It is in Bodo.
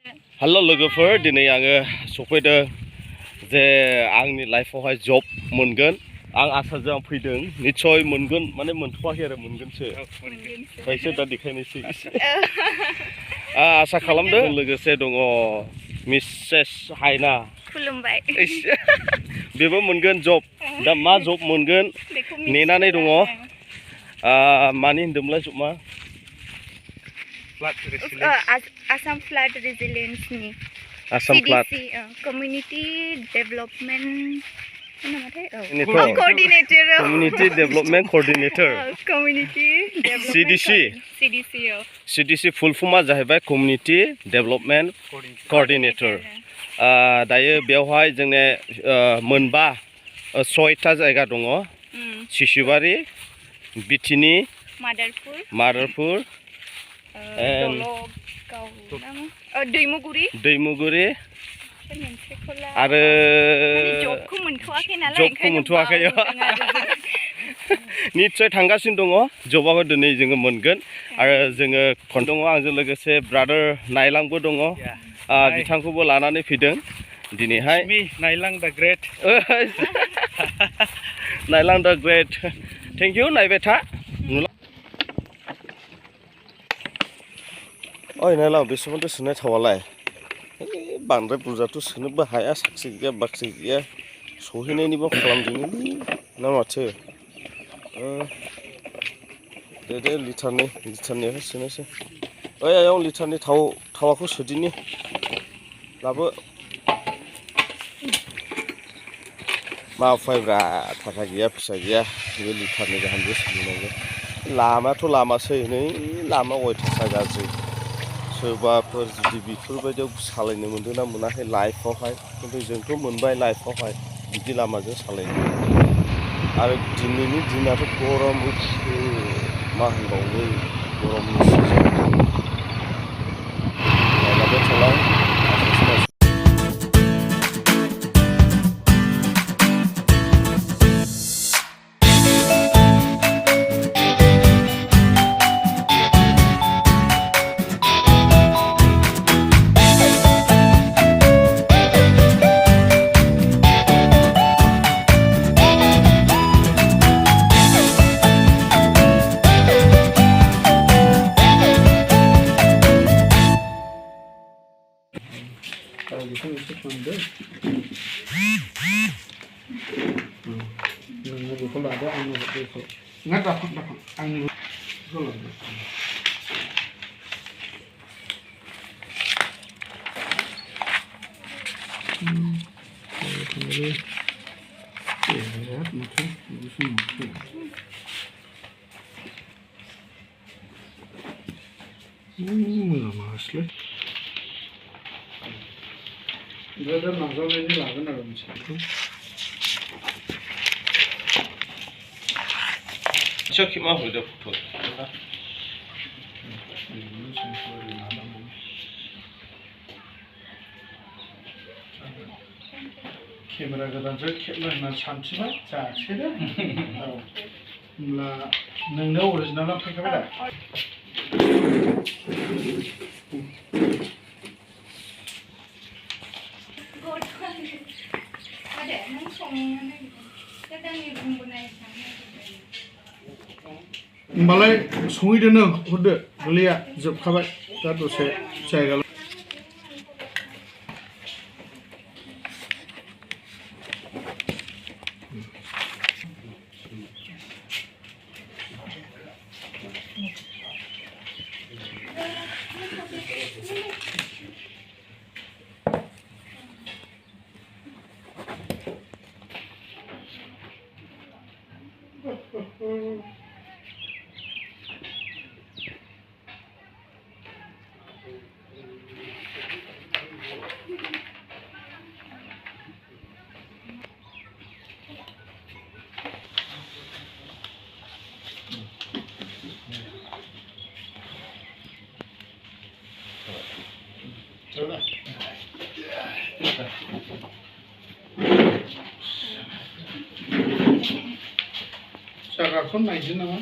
Hello लोगोफोर दिनै आङो सफैदों जे आंनि लाइफआवहाय जब मोनगोन आं आसाजों फैदों निश्चय मोनगोन माने मोनथ'वाखै आरो मोनगोनसो फायसो दा देखायनोसै आसा खालामदों लोगोसे दङ मिसेस हायना खुलुमबाय बेबो मोनगोन जब दा मा जब मोनगोन नेनानै दङ मानि होनदोंमोनलाय जबमा Assam Flood Resilience ni. Assam Flood. CDC Community Development. Coordinator. Community Development Coordinator. Community Development. CDC. CDC full form जाहैबाय Community Development Coordinator. दायो बेवहाय जोंने मोनबा 6टा जायगा दङ शिशुबारि बिथिनि मादारपुर दैमुगुरि आरो जबखौ मोनथ'वाखै निश्चय थांगासिनो दङ जबाबो दिनै जोङो मोनगोन आरो जोङो दङ आंजों लोगोसे ब्रादार नायलांबो दङ बिथांखौबो लानानै फैदों दिनैहाय नायलां द ग्रेट नायलां द ग्रेट थेंक इउ नायबाय था ओइ नायलां बेसेबांथ' सोनाय थावालाय बांद्राय बुरजाथ' सोनोबो हाया साख्रि गैया बाख्रि गैया सहैनायनिबो खालामदोंलै ना माथो दे लिटारनिखौ सोनोसै ओइ आयं लिटारनि थावाखौ सोदिनि लाबो मा उफायब्रा थाखा गैया फैसा गैया बे लिटारनि गाहामजों सोलिनांगौ लामायाथ' लामासै नै लामा अयथासार गाज्रि सोरबाफोर जुदि बेफोरबायदियाव सालायनो मोनदों ना मोनाखै लाइफआवहाय खिन्थु जोंथ' मोनबाय लाइफआवहाय बिदि लामाजों सालायनो आरो दिनैनि दिनाथ' गरम मा होनबावनो गरमनि सिजन नायलांबाय थालां बेखौ लादो आंनो बेखौ ना दाफां आंनो बेखौ लादो masle brother nazalayni लागोन आरो मोनसेखौ Check him out with the photo. Camera goदानजों खेबनो होनना सानथिबाय जासैदो होमब्ला नोंनो अरिजिनाला फैखाबाय दा होमबालाय संहैदो नों हरदो गोरलैया जोबखाबाय दा दसे जायगा जागाखौ नायदो नामा